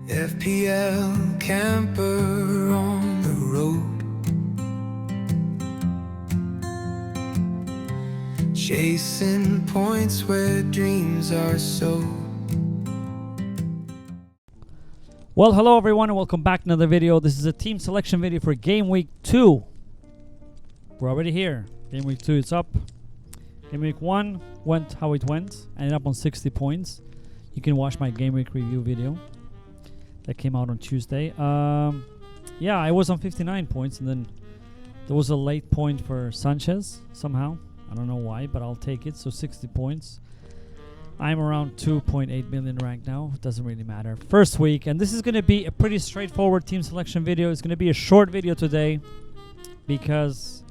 FPL camper on the road, chasing points where dreams are sold. Well, hello everyone and welcome back to another video. This is a team selection video for Game Week 2. We're already here. Game Week 2 is up. Game Week 1 went how it went. Ended up on 60 points. You can watch my Game Week review video. That came out on Tuesday. Yeah, I was on 59 points and then there was a late point for Sanchez somehow. I don't know why, but I'll take it. So 60 points. I'm around 2.8 million ranked now. It doesn't really matter. First week, and this is going to be a pretty straightforward team selection video. It's going to be a short video today because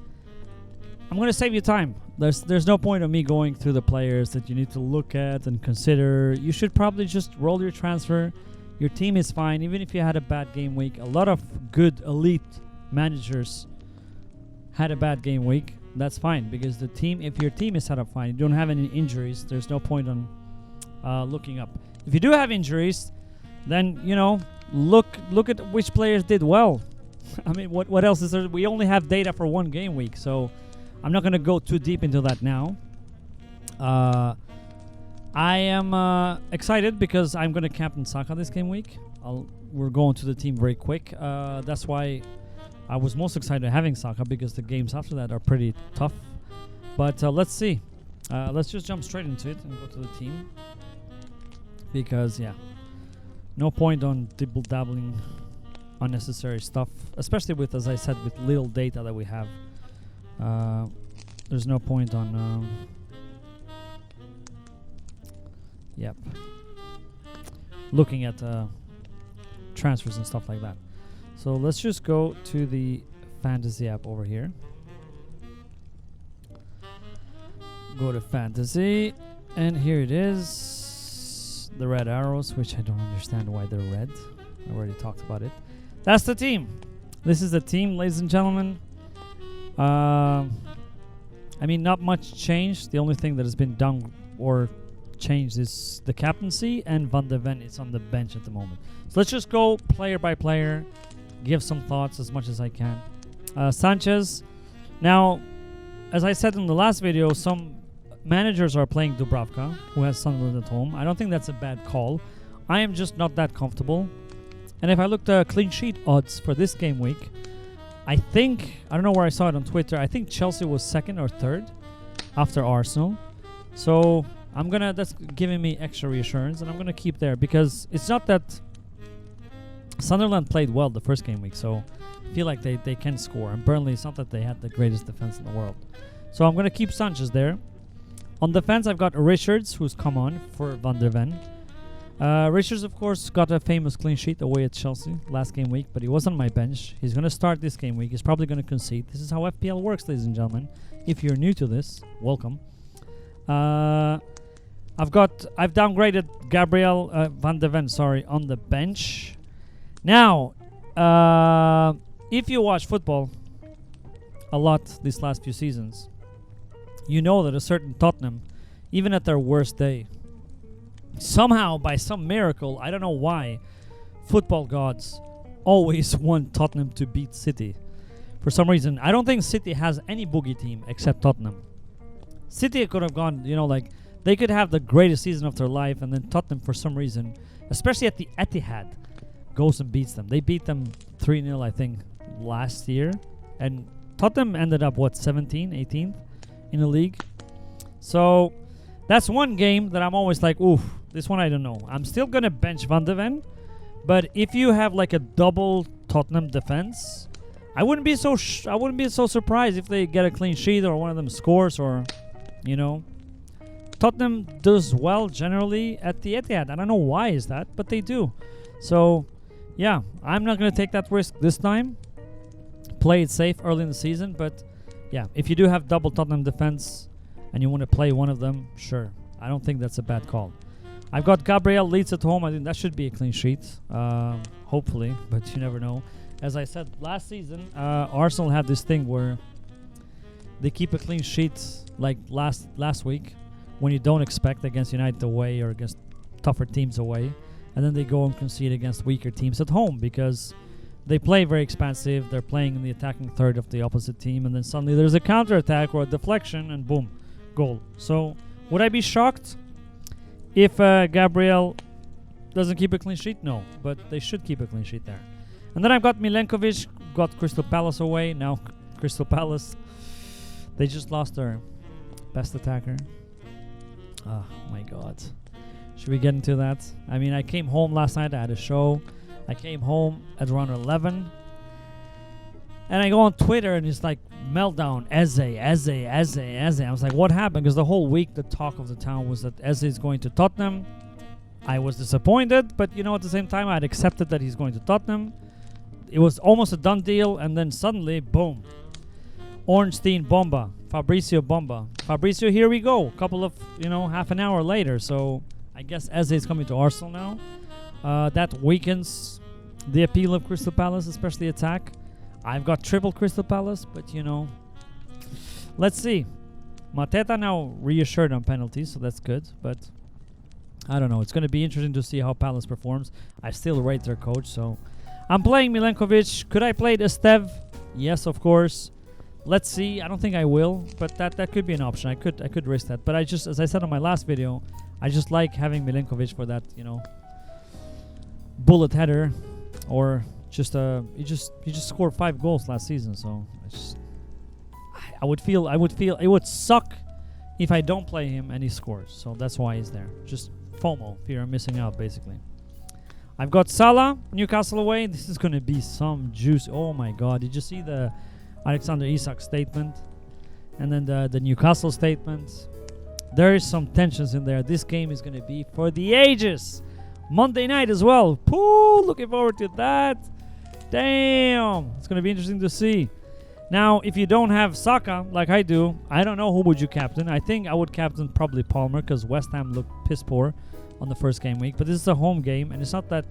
I'm going to save you time. There's no point of me going through the players that you need to look at and consider. You should probably just roll your transfer. Your team is fine, even if you had a bad game week. A lot of good elite managers had a bad game week. That's fine because the team, if your team is set up fine, you don't have any injuries, there's no point on looking up. If you do have injuries, then you know look at which players did well. I mean, what else is there? We only have data for one game week, so I'm not going to go too deep into that now. I am excited because I'm going to captain SAKA this game week. We're going to the team very quick. That's why I was most excited having SAKA because the games after that are pretty tough. But let's see. Let's just jump straight into it and go to the team. Because, yeah, no point on dibble-dabbling unnecessary stuff. Especially with, as I said, with little data that we have. There's no point on... looking at transfers and stuff like that. So let's just go to the fantasy app over here. Go to fantasy, and here it is. The red arrows, which I don't understand why they're red. I already talked about it. That's the team. This is the team, ladies and gentlemen. I mean, not much changed. The only thing that has been done or changed is the captaincy, and Van de Ven is on the bench at the moment. So let's just go player by player, give some thoughts as much as I can. Sanchez. Now, as I said in the last video, some managers are playing Dubravka, who has Sunderland at home. I don't think that's a bad call. I am just not that comfortable. And if I looked at clean sheet odds for this game week, I don't know where I saw it on Twitter, I think Chelsea was second or third after Arsenal. So that's giving me extra reassurance, and I'm gonna keep there because it's not that Sunderland played well the first game week, so I feel like they can score. And Burnley, it's not that they had the greatest defense in the world. So I'm gonna keep Sanchez there. On defense, I've got Richards, who's come on for Van der Ven. Richards, of course, got a famous clean sheet away at Chelsea last game week, but he was on my bench. He's gonna start this game week. He's probably gonna concede. This is how FPL works, ladies and gentlemen. If you're new to this, welcome. I've downgraded Gabriel Van de Ven, on the bench. Now, if you watch football a lot these last few seasons, you know that a certain Tottenham, even at their worst day, somehow by some miracle, I don't know why, football gods always want Tottenham to beat City. For some reason, I don't think City has any boogie team except Tottenham. City could have gone, they could have the greatest season of their life, and then Tottenham, for some reason, especially at the Etihad, goes and beats them. They beat them 3-0, I think, last year. And Tottenham ended up, 17th, 18th in the league. So that's one game that I'm always like, oof, this one I don't know. I'm still going to bench Van de Ven. But if you have like a double Tottenham defense, I wouldn't be so surprised if they get a clean sheet or one of them scores or, Tottenham does well generally at the Etihad. I don't know why is that, but they do. So, yeah, I'm not going to take that risk this time. Play it safe early in the season, but yeah, if you do have double Tottenham defense and you want to play one of them, sure. I don't think that's a bad call. I've got Gabriel Leeds at home. I think that should be a clean sheet, hopefully, but you never know. As I said, last season, Arsenal had this thing where they keep a clean sheet like last week when you don't expect against United away or against tougher teams away. and then they go and concede against weaker teams at home because they play very expansive. They're playing in the attacking third of the opposite team, and then suddenly there's a counter-attack or a deflection, and boom, goal. So would I be shocked if Gabriel doesn't keep a clean sheet? No, but they should keep a clean sheet there. And then I've got Milenkovic, got Crystal Palace away. Now Crystal Palace, they just lost their best attacker. Oh my God. Should we get into that? I mean, I came home last night. I had a show. I came home at around 11. And I go on Twitter and it's like meltdown. Eze. I was like, what happened? Because the whole week the talk of the town was that Eze is going to Tottenham. I was disappointed, but you know, at the same time I had accepted that he's going to Tottenham. It was almost a done deal, and then suddenly, boom. Ornstein Bomba. Fabrizio, here we go. A couple of, half an hour later. So I guess Eze is coming to Arsenal now. That weakens the appeal of Crystal Palace, especially attack. I've got triple Crystal Palace, but let's see. Mateta now reassured on penalties, so that's good. But I don't know. It's going to be interesting to see how Palace performs. I still rate their coach, so I'm playing Milenkovic. Could I play Estev? Yes, of course. Let's see. I don't think I will, but that could be an option. I could risk that. But I just, as I said on my last video, I just like having Milenkovic for that, bullet header, or just he just scored 5 goals last season. So I would feel it would suck if I don't play him and he scores. So that's why he's there. Just FOMO, fear of missing out, basically. I've got Salah, Newcastle away. This is going to be some juice. Oh my God. Did you see the Alexander Isak statement? And then the Newcastle statement. There is some tensions in there. This game is going to be for the ages. Monday night as well. Pooh, looking forward to that. Damn. It's going to be interesting to see. Now, if you don't have Saka, like I do, I don't know who would you captain. I think I would captain probably Palmer, because West Ham looked piss poor on the first game week. But this is a home game, and it's not that,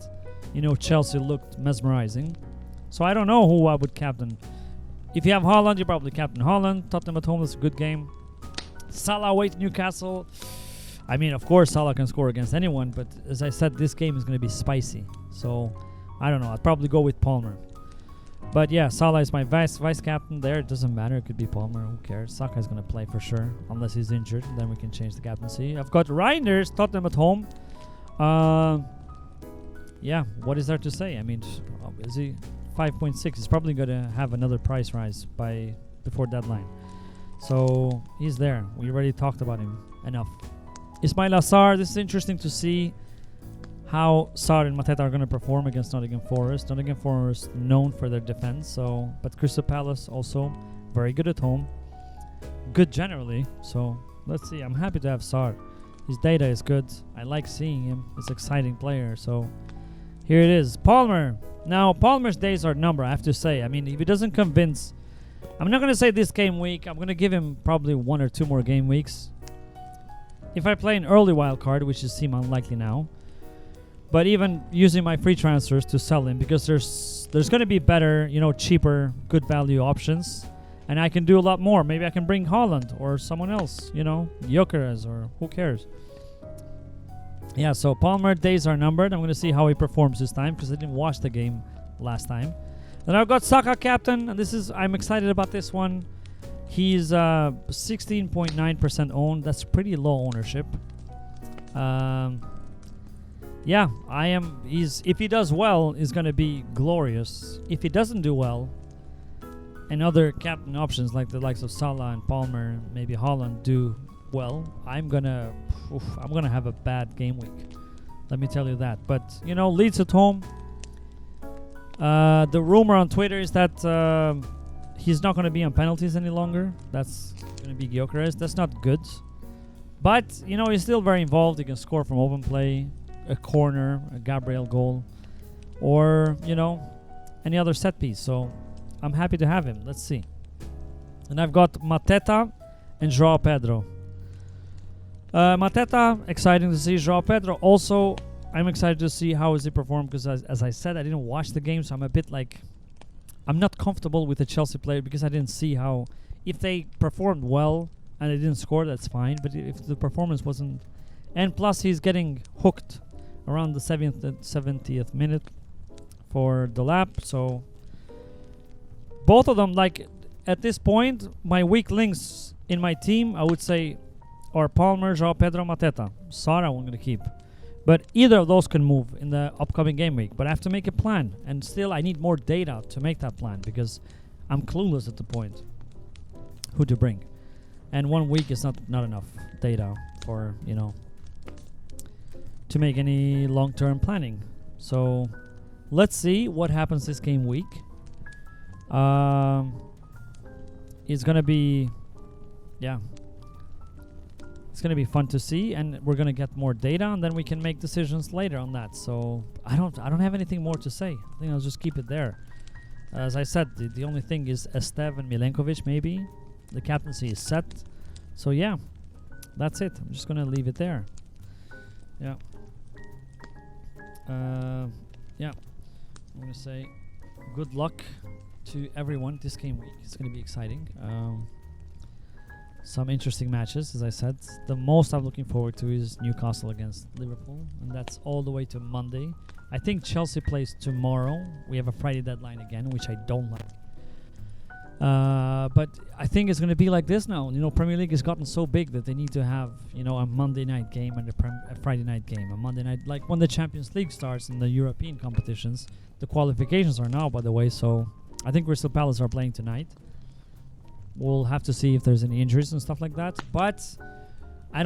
Chelsea looked mesmerizing. So I don't know who I would captain. If you have Haaland, you probably captain Haaland. Tottenham at home is a good game. Salah away to Newcastle. I mean, of course, Salah can score against anyone, but as I said, this game is going to be spicy. So I don't know. I'd probably go with Palmer. But yeah, Salah is my vice captain there. It doesn't matter. It could be Palmer. Who cares? Saka is going to play for sure, unless he's injured. Then we can change the captaincy. I've got Reinders, Tottenham at home. Yeah, what is there to say? I mean, is he 5.6? He's probably going to have another price rise before deadline. So he's there. We already talked about him enough. Ismail Assar. This is interesting to see how Sarr and Mateta are going to perform against Nottingham Forest. Nottingham Forest known for their defense, but Crystal Palace also very good at home. Good generally, so let's see. I'm happy to have Sarr. His data is good. I like seeing him. He's an exciting player, so here it is. Palmer. Now, Palmer's days are numbered, I have to say. I mean, if he doesn't convince, I'm not going to say this game week. I'm going to give him probably 1 or 2 more game weeks. If I play an early wild card, which seems unlikely now, but even using my free transfers to sell him, because there's going to be better, cheaper, good value options, and I can do a lot more. Maybe I can bring Haaland or someone else, Gyökeres, or who cares. Yeah, so Palmer days are numbered. I'm going to see how he performs this time, because I didn't watch the game last time. Then I've got Saka captain, and I'm excited about this one. He's 16.9% owned. That's pretty low ownership. Yeah, I am. If he does well, it's going to be glorious. If he doesn't do well, and other captain options like the likes of Salah and Palmer, maybe Haaland do well, I'm gonna have a bad game week. Let me tell you that. But Leeds at home. The rumor on Twitter is that he's not going to be on penalties any longer. That's going to be Gyökeres. That's not good. But he's still very involved. He can score from open play, a corner, a Gabriel goal, or any other set piece. So I'm happy to have him. Let's see. And I've got Mateta and João Pedro. Mateta, exciting to see. João Pedro also, I'm excited to see how is he perform, because as I said, I didn't watch the game, so I'm a bit I'm not comfortable with the Chelsea player, because I didn't see how, if they performed well and they didn't score, that's fine, but if the performance wasn't, and plus he's getting hooked around the 70th minute for the lap. So both of them, like at this point, my weak links in my team, I would say, are Palmer, João Pedro, Mateta. Sara I'm going to keep. But either of those can move in the upcoming game week. But I have to make a plan. And still, I need more data to make that plan because I'm clueless at the point who to bring. And 1 week is not enough data for, you know, to make any long-term planning. So let's see what happens this game week. It's going to be, yeah. It's going to be fun to see, and we're going to get more data, and then we can make decisions later on that. So I don't have anything more to say. I think I'll just keep it there. As I said, the only thing is Estev and Milenkovic maybe. The captaincy is set. So yeah, that's it. I'm just going to leave it there. Yeah. Yeah. I'm going to say good luck to everyone this game week. It's going to be exciting. Some interesting matches, as I said. The most I'm looking forward to is Newcastle against Liverpool, and that's all the way to Monday. I think Chelsea plays tomorrow. We have a Friday deadline again, which I don't like. But I think it's going to be like this now. You know, Premier League has gotten so big that they need to have, you know, a Monday night game and a Friday night game. A Monday night, like when the Champions League starts in the European competitions. The qualifications are now, by the way, so I think Crystal Palace are playing tonight. We'll have to see if there's any injuries and stuff like that. But I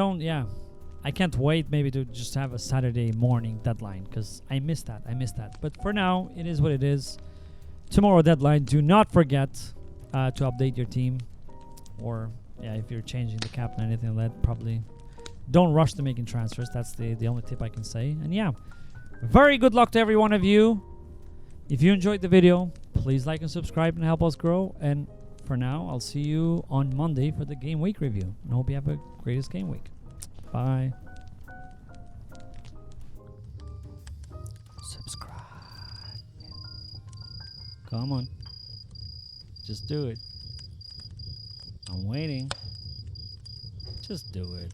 can't wait maybe to just have a Saturday morning deadline because I miss that. But for now, it is what it is. Tomorrow deadline. Do not forget to update your team. Or, yeah, if you're changing the captain or anything like that, probably don't rush to making transfers. That's the only tip I can say. And yeah, very good luck to every one of you. If you enjoyed the video, please like and subscribe and help us grow. And for now, I'll see you on Monday for the game week review. And hope you have a greatest game week. Bye. Subscribe. Come on. Just do it. I'm waiting. Just do it.